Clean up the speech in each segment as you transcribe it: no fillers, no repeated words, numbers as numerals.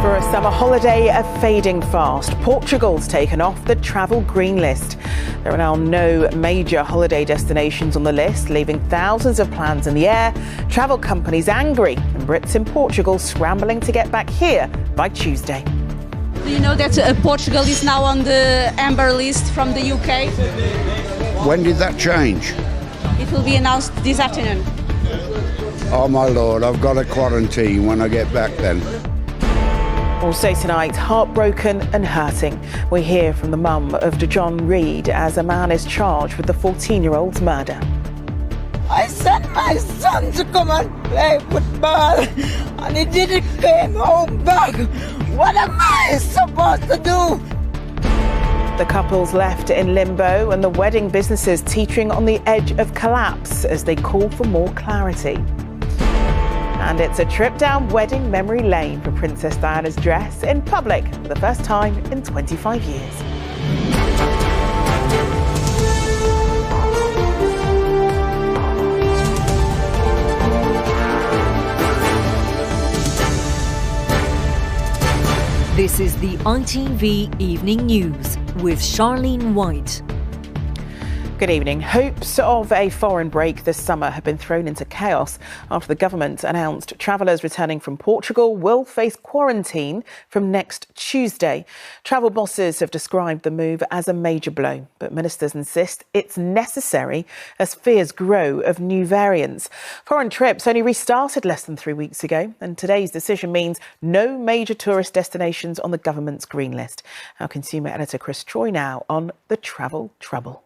For a summer holiday, a fading fast. Portugal's taken off the travel green list. There are now no major holiday destinations on the list, leaving thousands of plans in the air. Travel companies angry and Brits in Portugal scrambling to get back here by Tuesday. Do you know that Portugal is now on the amber list from the UK? When did that change? It will be announced this afternoon. Oh my lord, I've got to quarantine when I get back then. Also tonight, heartbroken and hurting. We hear from the mum of John Reed as a man is charged with the 14-year-old's murder. I sent my son to come and play football and he didn't come home back. What am I supposed to do? The couple's left in limbo and the wedding businesses teetering on the edge of collapse as they call for more clarity. And it's a trip down wedding memory lane for Princess Diana's dress in public for the first time in 25 years. This is the ITV Evening News with Charlene White. Good evening. Hopes of a foreign break this summer have been thrown into chaos after the government announced travellers returning from Portugal will face quarantine from next Tuesday. Travel bosses have described the move as a major blow, but ministers insist it's necessary as fears grow of new variants. Foreign trips only restarted less than 3 weeks ago, and today's decision means no major tourist destinations on the government's green list. Our consumer editor Chris Troy now on the travel trouble.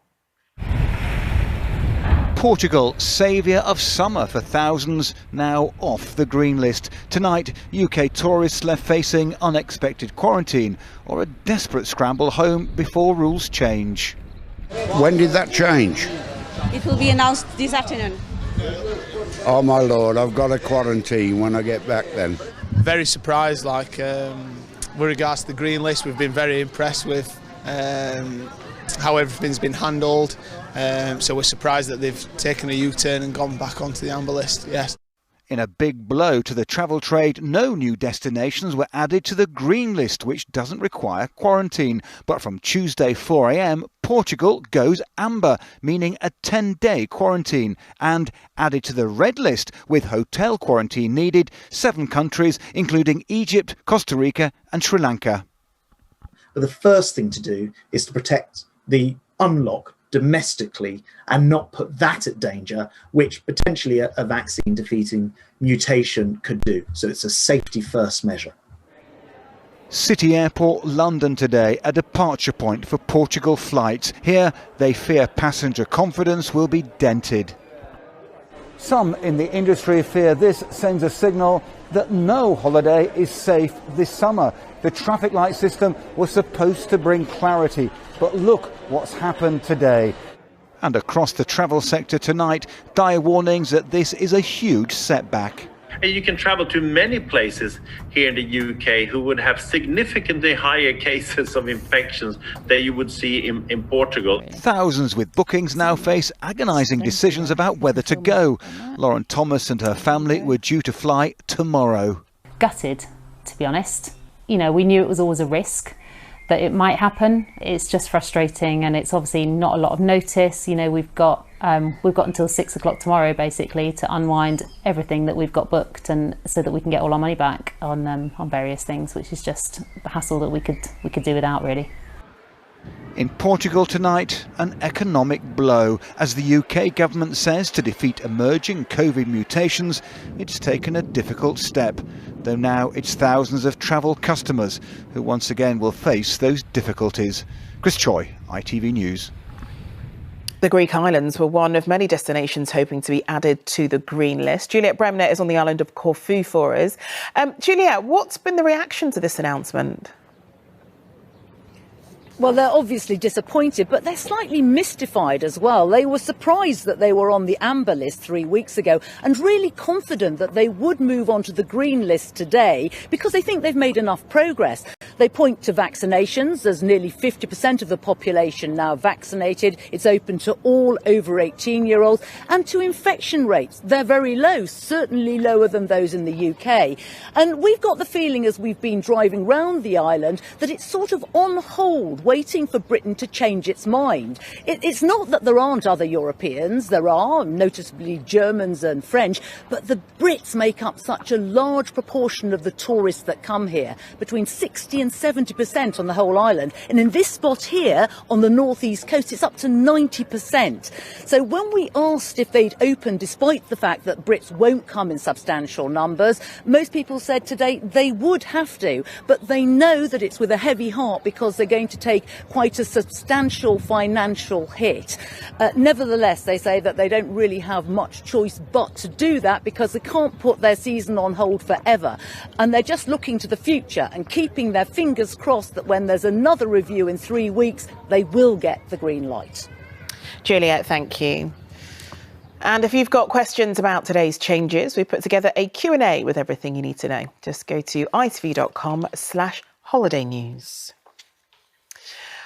Portugal, saviour of summer for thousands, now off the green list. Tonight, UK tourists left facing unexpected quarantine or a desperate scramble home before rules change. When did that change? It will be announced this afternoon. Oh my lord, I've got to quarantine when I get back then. Very surprised, with regards to the green list. We've been very impressed with how everything's been handled. So we're surprised that they've taken a U-turn and gone back onto the amber list, yes. In a big blow to the travel trade, no new destinations were added to the green list, which doesn't require quarantine. But from Tuesday 4 a.m, Portugal goes amber, meaning a 10-day quarantine. And added to the red list, with hotel quarantine needed, 7 countries, including Egypt, Costa Rica and Sri Lanka. But the first thing to do is to protect the unlock domestically and not put that at danger, which potentially a vaccine defeating mutation could do. So it's a safety first measure. City Airport, London today, a departure point for Portugal flights. Here they fear passenger confidence will be dented. Some in the industry fear this sends a signal that no holiday is safe this summer. The traffic light system was supposed to bring clarity, but look what's happened today. And across the travel sector tonight, dire warnings that this is a huge setback. And you can travel to many places here in the UK who would have significantly higher cases of infections than you would see in Portugal. Thousands with bookings now face agonising decisions about whether to go. Lauren Thomas and her family were due to fly tomorrow. Gutted, to be honest. You know, we knew it was always a risk that it might happen. It's just frustrating, and it's obviously not a lot of notice. You know, we've got until 6 o'clock tomorrow basically to unwind everything that we've got booked, and so that we can get all our money back on various things, which is just the hassle that we could do without, really. In Portugal tonight, an economic blow. As the UK government says to defeat emerging COVID mutations, it's taken a difficult step, though now it's thousands of travel customers who once again will face those difficulties. Chris Choi, ITV News. The Greek islands were one of many destinations hoping to be added to the green list. Juliet Bremner is on the island of Corfu for us. Juliet, what's been the reaction to this announcement? Well, they're obviously disappointed, but they're slightly mystified as well. They were surprised that they were on the amber list 3 weeks ago and really confident that they would move on to the green list today because they think they've made enough progress. They point to vaccinations. There's nearly 50% of the population now vaccinated. It's open to all over 18-year-olds. And to infection rates. They're very low, certainly lower than those in the UK. And we've got the feeling as we've been driving round the island that it's sort of on hold, waiting for Britain to change its mind. It's not that there aren't other Europeans. There are, noticeably Germans and French, but the Brits make up such a large proportion of the tourists that come here, between 60 and 70% on the whole island. And in this spot here on the northeast coast, it's up to 90%. So when we asked if they'd open, despite the fact that Brits won't come in substantial numbers, most people said today they would have to, but they know that it's with a heavy heart because they're going to take quite a substantial financial hit. Nevertheless, they say that they don't really have much choice but to do that because they can't put their season on hold forever. And they're just looking to the future and keeping their fingers crossed that when there's another review in 3 weeks, they will get the green light. Juliet, thank you. And if you've got questions about today's changes, we put together a Q&A with everything you need to know. Just go to itv.com/holiday news.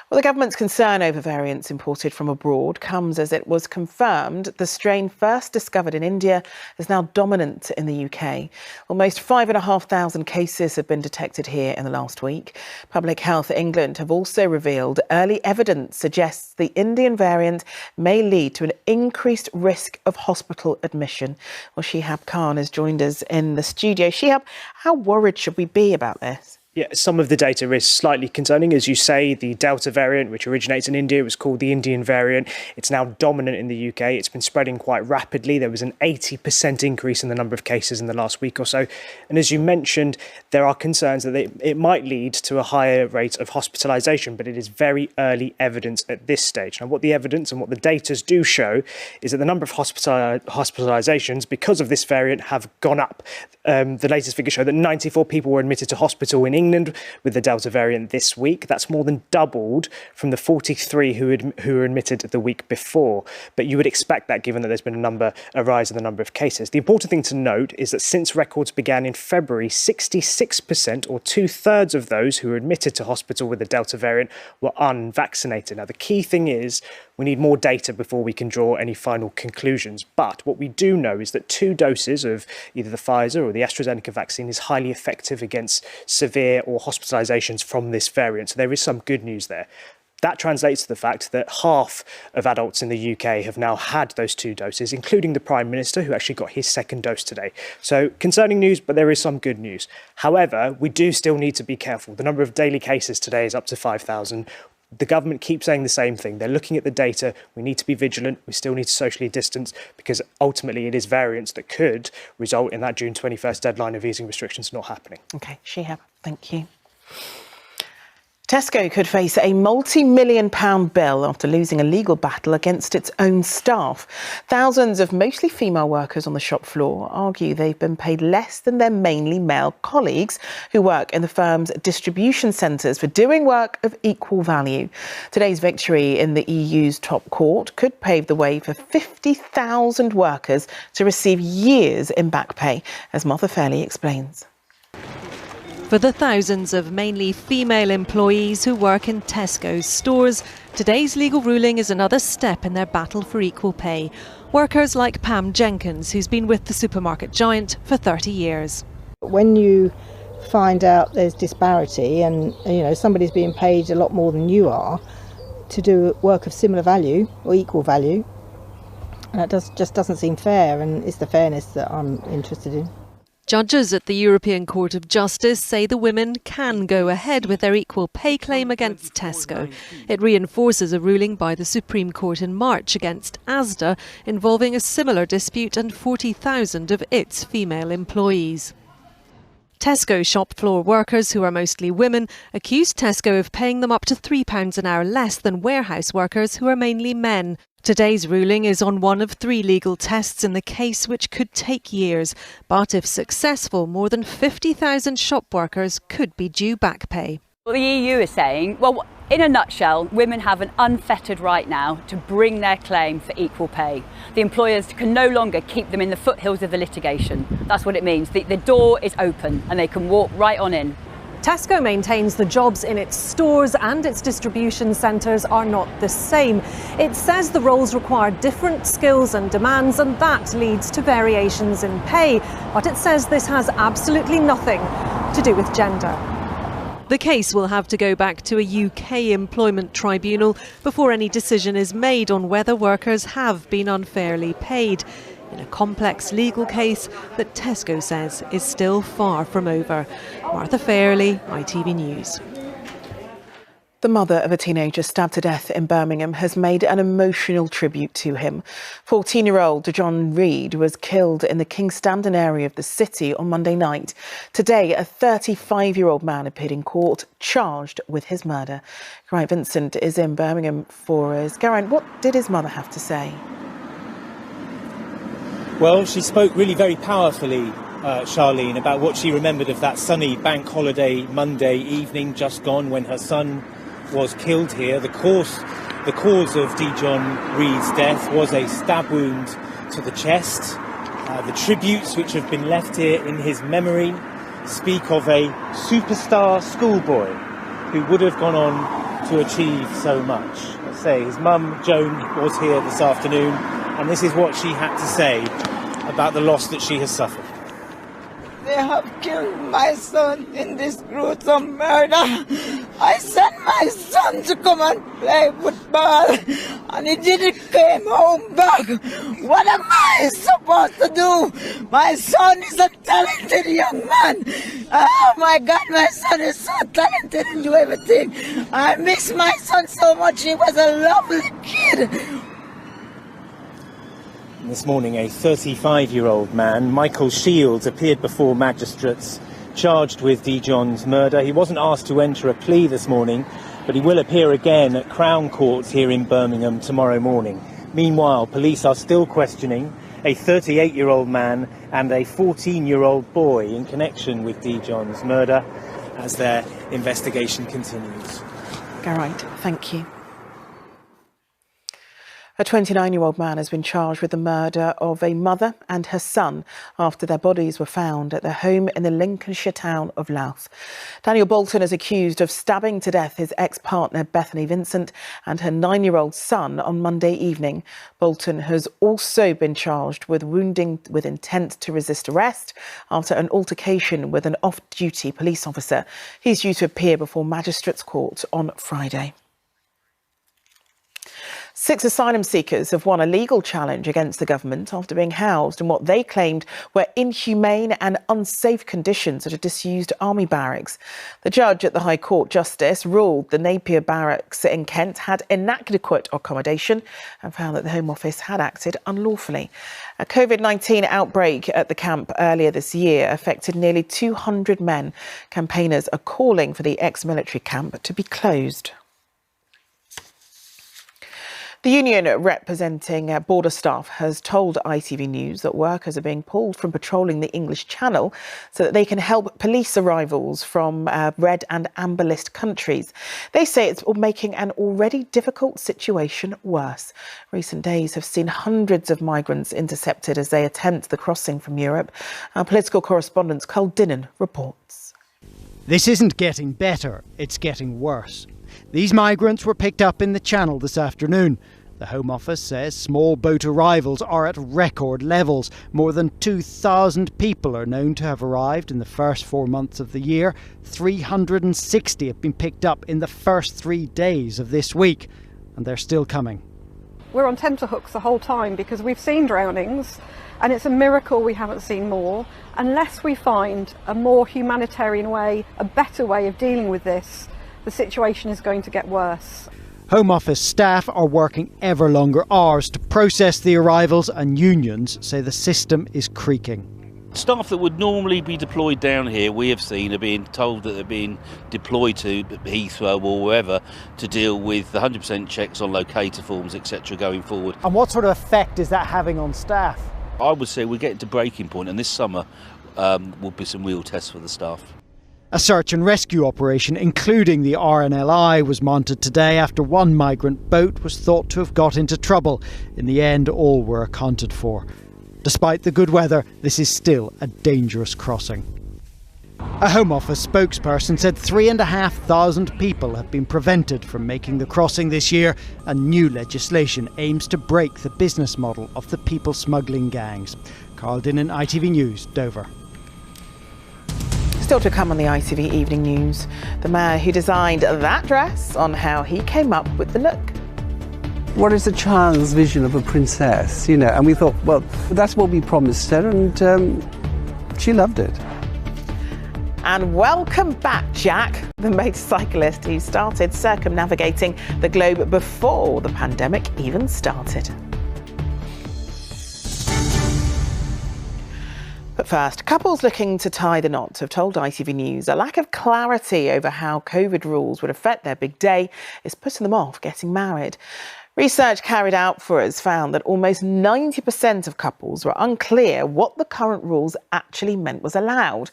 Well, the government's concern over variants imported from abroad comes as it was confirmed the strain first discovered in India is now dominant in the UK. Almost 5,500 cases have been detected here in the last week. Public Health England have also revealed early evidence suggests the Indian variant may lead to an increased risk of hospital admission. Well, Shihab Khan has joined us in the studio. Shihab, how worried should we be about this? Yeah, some of the data is slightly concerning. As you say, the Delta variant, which originates in India, was called the Indian variant. It's now dominant in the UK. It's been spreading quite rapidly. There was an 80% increase in the number of cases in the last week or so. And as you mentioned, there are concerns that it might lead to a higher rate of hospitalisation, but it is very early evidence at this stage. Now, what the evidence and what the data do show is that the number of hospitalisations because of this variant have gone up. The latest figures show that 94 people were admitted to hospital in England with the Delta variant this week. That's more than doubled from the 43 who were admitted the week before. But you would expect that given that there's been a rise in the number of cases. The important thing to note is that since records began in February, 66% or 2/3 of those who were admitted to hospital with the Delta variant were unvaccinated. Now, the key thing is we need more data before we can draw any final conclusions. But what we do know is that 2 doses of either the Pfizer or the AstraZeneca vaccine is highly effective against severe or hospitalisations from this variant. So there is some good news there. That translates to the fact that half of adults in the UK have now had those 2 doses, including the Prime Minister, who actually got his second dose today. So concerning news, but there is some good news. However, we do still need to be careful. The number of daily cases today is up to 5,000. The government keeps saying the same thing. They're looking at the data. We need to be vigilant. We still need to socially distance because ultimately it is variants that could result in that June 21st deadline of easing restrictions not happening. OK, Shihab, thank you. Tesco could face a multi-million-pound bill after losing a legal battle against its own staff. Thousands of mostly female workers on the shop floor argue they've been paid less than their mainly male colleagues who work in the firm's distribution centres for doing work of equal value. Today's victory in the EU's top court could pave the way for 50,000 workers to receive years in back pay, as Martha Fairley explains. For the thousands of mainly female employees who work in Tesco's stores, today's legal ruling is another step in their battle for equal pay. Workers like Pam Jenkins, who's been with the supermarket giant for 30 years. When you find out there's disparity and somebody's being paid a lot more than you are to do work of similar value or equal value, that just doesn't seem fair, and it's the fairness that I'm interested in. Judges at the European Court of Justice say the women can go ahead with their equal pay claim against Tesco. It reinforces a ruling by the Supreme Court in March against Asda involving a similar dispute and 40,000 of its female employees. Tesco shop floor workers, who are mostly women, accuse Tesco of paying them up to £3 an hour less than warehouse workers, who are mainly men. Today's ruling is on one of 3 legal tests in the case, which could take years. But if successful, more than 50,000 shop workers could be due back pay. Well, the EU is saying, well, In a nutshell, women have an unfettered right now to bring their claim for equal pay. The employers can no longer keep them in the foothills of the litigation. That's what it means. The door is open and they can walk right on in. Tesco maintains the jobs in its stores and its distribution centres are not the same. It says the roles require different skills and demands, and that leads to variations in pay. But it says this has absolutely nothing to do with gender. The case will have to go back to a UK employment tribunal before any decision is made on whether workers have been unfairly paid, in a complex legal case that Tesco says is still far from over. Martha Fairley, ITV News. The mother of a teenager stabbed to death in Birmingham has made an emotional tribute to him. 14-year-old John Reid was killed in the King's Standon area of the city on Monday night. Today, a 35-year-old man appeared in court, charged with his murder. Geraint Vincent is in Birmingham for us. Geraint, what did his mother have to say? Well, she spoke really very powerfully, Charlene, about what she remembered of that sunny bank holiday Monday evening just gone when her son was killed here. The cause of John Reid's death was a stab wound to the chest. The tributes which have been left here in his memory speak of a superstar schoolboy who would have gone on to achieve so much. Let's say his mum, Joan, was here this afternoon, and this is what she had to say about the loss that she has suffered. They have killed my son in this gruesome murder. I sent my son to come and play football, and he didn't come home back. What am I supposed to do? My son is a talented young man. Oh my God, my son is so talented and do everything. I miss my son so much. He was a lovely kid. This morning, a 35-year-old man, Michael Shields, appeared before magistrates charged with John's murder. He wasn't asked to enter a plea this morning, but he will appear again at Crown Court here in Birmingham tomorrow morning. Meanwhile, police are still questioning a 38-year-old man and a 14-year-old boy in connection with John's murder as their investigation continues. Geraint, thank you. A 29-year-old man has been charged with the murder of a mother and her son after their bodies were found at their home in the Lincolnshire town of Louth. Daniel Bolton is accused of stabbing to death his ex-partner Bethany Vincent and her 9-year-old son on Monday evening. Bolton has also been charged with wounding with intent to resist arrest after an altercation with an off-duty police officer. He's due to appear before Magistrates' Court on Friday. 6 asylum seekers have won a legal challenge against the government after being housed in what they claimed were inhumane and unsafe conditions at a disused army barracks. The judge at the High Court Justice ruled the Napier Barracks in Kent had inadequate accommodation and found that the Home Office had acted unlawfully. A COVID-19 outbreak at the camp earlier this year affected nearly 200 men. Campaigners are calling for the ex-military camp to be closed. The union representing border staff has told ITV News that workers are being pulled from patrolling the English Channel so that they can help police arrivals from red and amber list countries. They say it's making an already difficult situation worse. Recent days have seen hundreds of migrants intercepted as they attempt the crossing from Europe. Our political correspondent Carl Dinnan reports. This isn't getting better, it's getting worse. These migrants were picked up in the Channel this afternoon. The Home Office says small boat arrivals are at record levels. More than 2,000 people are known to have arrived in the first 4 months of the year. 360 have been picked up in the first 3 days of this week, and they're still coming. We're on tenterhooks the whole time because we've seen drownings, and it's a miracle we haven't seen more. Unless we find a more humanitarian way, a better way of dealing with this, the situation is going to get worse. Home Office staff are working ever longer hours to process the arrivals, and unions say the system is creaking. Staff that would normally be deployed down here, we have seen, are being told that they're being deployed to Heathrow or wherever to deal with 100% checks on locator forms, etc. going forward. And what sort of effect is that having on staff? I would say we're getting to breaking point, and this summer will be some real tests for the staff. A search and rescue operation, including the RNLI, was mounted today after one migrant boat was thought to have got into trouble. In the end, all were accounted for. Despite the good weather, this is still a dangerous crossing. A Home Office spokesperson said 3,500 people have been prevented from making the crossing this year, and new legislation aims to break the business model of the people smuggling gangs. Carl Dinnan, ITV News, Dover. Still to come on the ITV Evening News, the man who designed that dress on how he came up with the look. What is a child's vision of a princess, And we thought, well, that's what we promised her, and she loved it. And welcome back, Jack, the motorcyclist who started circumnavigating the globe before the pandemic even started. But first, couples looking to tie the knot have told ITV News a lack of clarity over how COVID rules would affect their big day is putting them off getting married. Research carried out for us found that almost 90% of couples were unclear what the current rules actually meant was allowed,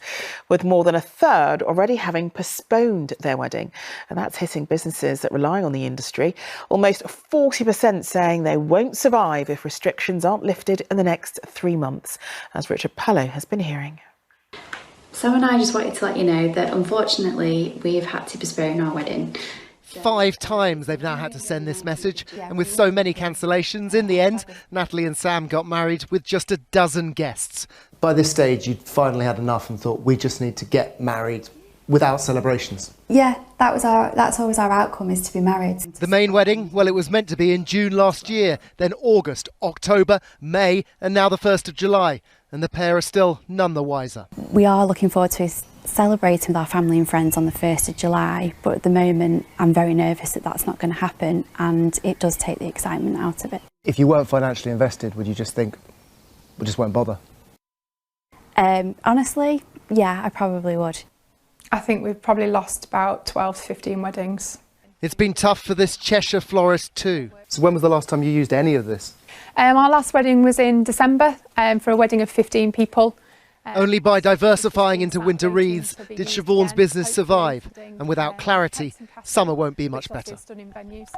with more than a third already having postponed their wedding. And that's hitting businesses that rely on the industry. Almost 40% saying they won't survive if restrictions aren't lifted in the next 3 months, as Richard Pello has been hearing. So and I just wanted to let you know that unfortunately we've had to postpone our wedding. 5 times they've now had to send this message, and with so many cancellations, in the end, Natalie and Sam got married with just a dozen guests. By this stage, you'd finally had enough and thought, we just need to get married without celebrations. Yeah, that's always our outcome, is to be married. The main wedding, well, it was meant to be in June last year, then August, October, May, and now the 1st of July. And the pair are still none the wiser. We are looking forward to celebrating with our family and friends on the 1st of July, but at the moment I'm very nervous that that's not going to happen, and it does take the excitement out of it. If you weren't financially invested, would you just think, we just won't bother? Honestly, yeah, I probably would. I think we've probably lost about 12 to 15 weddings. It's been tough for this Cheshire florist too. So when was the last time you used any of this? Our last wedding was in December for a wedding of 15 people. Only by diversifying into winter wreaths did Siobhan's business survive, and without clarity, summer won't be much better.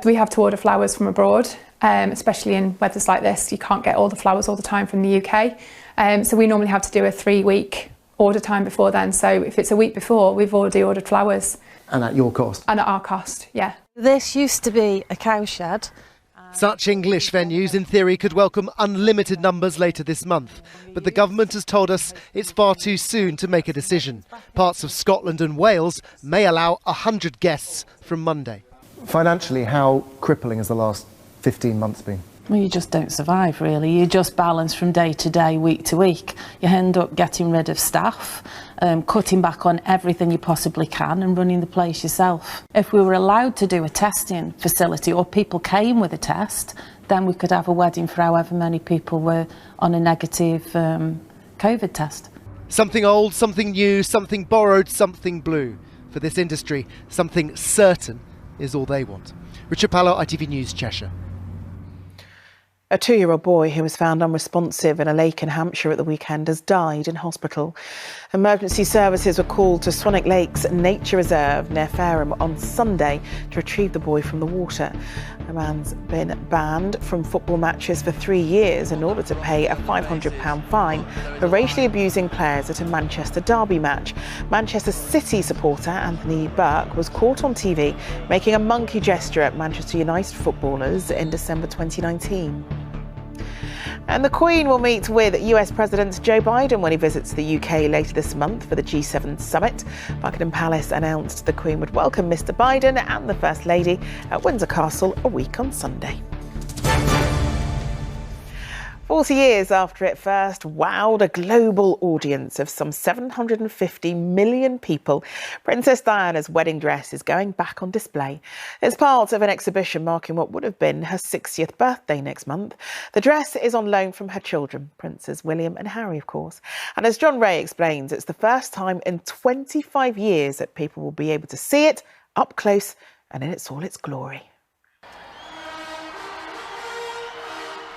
We have to order flowers from abroad, especially in weathers like this. You can't get all the flowers all the time from the UK, so we normally have to do a 3-week order time before then. So if it's a week before, we've already ordered flowers. And at your cost? And at our cost, yeah. This used to be a cowshed. Such English venues, in theory, could welcome unlimited numbers later this month. But the government has told us it's far too soon to make a decision. Parts of Scotland and Wales may allow 100 guests from Monday. Financially, how crippling has the last 15 months been? Well, you just don't survive, really. You just balance from day to day, week to week. You end up getting rid of staff, cutting back on everything you possibly can and running the place yourself. If we were allowed to do a testing facility, or people came with a test, then we could have a wedding for however many people were on a negative COVID test. Something old, something new, something borrowed, something blue. For this industry, something certain is all they want. Richard Pello, ITV News, Cheshire. A 2-year-old boy who was found unresponsive in a lake in Hampshire at the weekend has died in hospital. Emergency services were called to Swanwick Lakes Nature Reserve near Fareham on Sunday to retrieve the boy from the water. The man's been banned from football matches for 3 years in order to pay a £500 fine for racially abusing players at a Manchester derby match. Manchester City supporter Anthony Burke was caught on TV making a monkey gesture at Manchester United footballers in December 2019. And the Queen will meet with US President Joe Biden when he visits the UK later this month for the G7 summit. Buckingham Palace announced the Queen would welcome Mr. Biden and the First Lady at Windsor Castle a week on Sunday. 40 years after it first wowed a global audience of some 750 million people, Princess Diana's wedding dress is going back on display. It's part of an exhibition marking what would have been her 60th birthday next month. The dress is on loan from her children, Princes William and Harry, of course. And as John Ray explains, it's the first time in 25 years that people will be able to see it up close and in all its glory.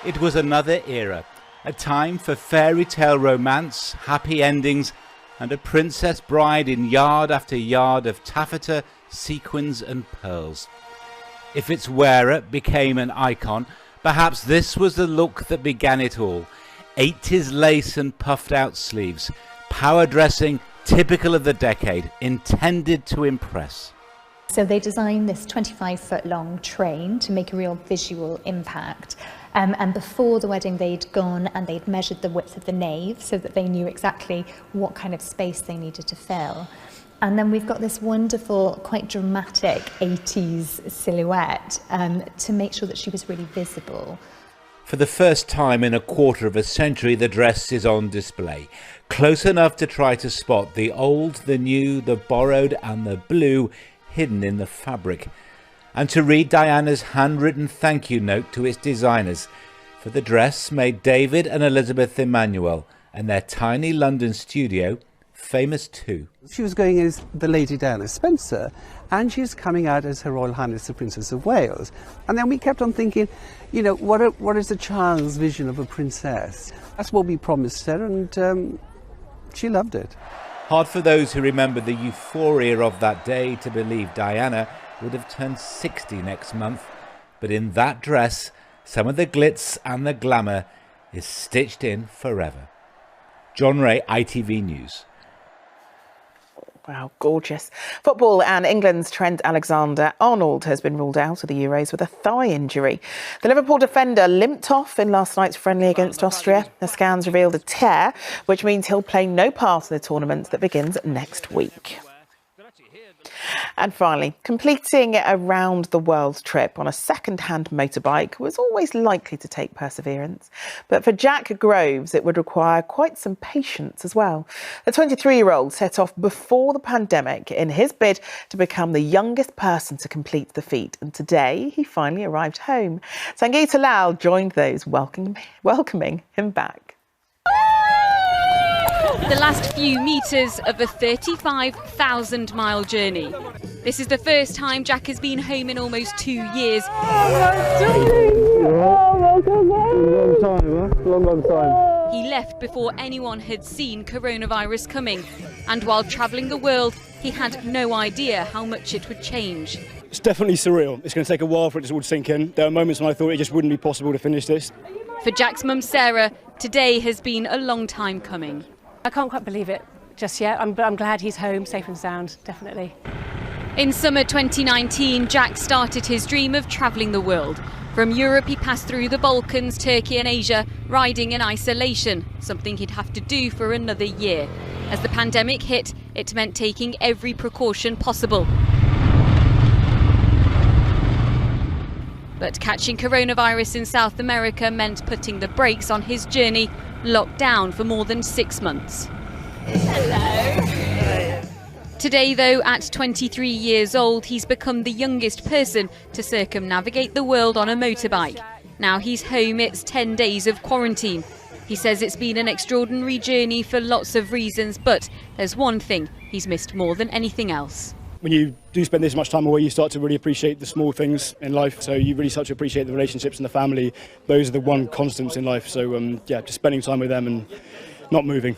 It was another era, a time for fairy tale romance, happy endings and a princess bride in yard after yard of taffeta, sequins and pearls. If its wearer became an icon, perhaps this was the look that began it all. 80s lace and puffed out sleeves, power dressing typical of the decade, intended to impress. So they designed this 25-foot long train to make a real visual impact. And before the wedding, they'd gone and they'd measured the width of the nave so that they knew exactly what kind of space they needed to fill. And then we've got this wonderful, quite dramatic 80s silhouette to make sure that she was really visible. For the first time in a quarter of a century, the dress is on display, close enough to try to spot the old, the new, the borrowed and the blue hidden in the fabric, and to read Diana's handwritten thank you note to its designers. For the dress made David and Elizabeth Emmanuel and their tiny London studio famous too. She was going as the Lady Diana Spencer, and she's coming out as Her Royal Highness the Princess of Wales. And then we kept on thinking, you know, what is a child's vision of a princess? That's what we promised her, and she loved it. Hard for those who remember the euphoria of that day to believe Diana would have turned 60 next month. But in that dress, some of the glitz and the glamour is stitched in forever. John Ray, ITV News. Wow, gorgeous. Football, and England's Trent Alexander-Arnold has been ruled out of the Euros with a thigh injury. The Liverpool defender limped off in last night's friendly against Austria. The scans revealed a tear, which means he'll play no part in the tournament that begins next week. And finally, completing a round-the-world trip on a second-hand motorbike was always likely to take perseverance. But for Jack Groves, it would require quite some patience as well. The 23-year-old set off before the pandemic in his bid to become the youngest person to complete the feat. And today, he finally arrived home. Sangeeta Lal joined those welcoming him back. The last few metres of a 35,000-mile journey. This is the first time Jack has been home in almost 2 years. Long time. He left before anyone had seen coronavirus coming. And while travelling the world, he had no idea how much it would change. It's definitely surreal. It's going to take a while for it to all sink in. There are moments when I thought it just wouldn't be possible to finish this. For Jack's mum, Sarah, today has been a long time coming. I can't quite believe it just yet, but I'm glad he's home, safe and sound, definitely. In summer 2019, Jack started his dream of travelling the world. From Europe, he passed through the Balkans, Turkey and Asia, riding in isolation, something he'd have to do for another year. As the pandemic hit, it meant taking every precaution possible. But catching coronavirus in South America meant putting the brakes on his journey, locked down for more than 6 months. Hello. Today, though, at 23 years old, he's become the youngest person to circumnavigate the world on a motorbike. Now he's home, it's 10 days of quarantine. He says it's been an extraordinary journey for lots of reasons, but there's one thing he's missed more than anything else. When you do spend this much time away, you start to really appreciate the small things in life. So you really start to appreciate the relationships and the family. Those are the one constants in life. So yeah, just spending time with them and not moving.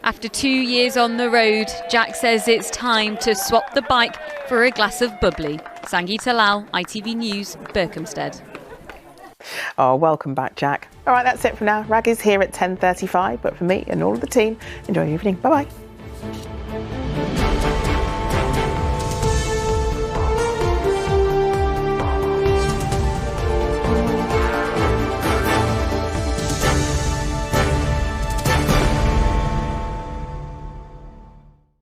After 2 years on the road, Jack says it's time to swap the bike for a glass of bubbly. Sangeeta Lal, ITV News, Berkhamsted. Oh, welcome back, Jack. All right, that's it for now. Rag is here at 10:35, but for me and all of the team, enjoy your evening. Bye-bye.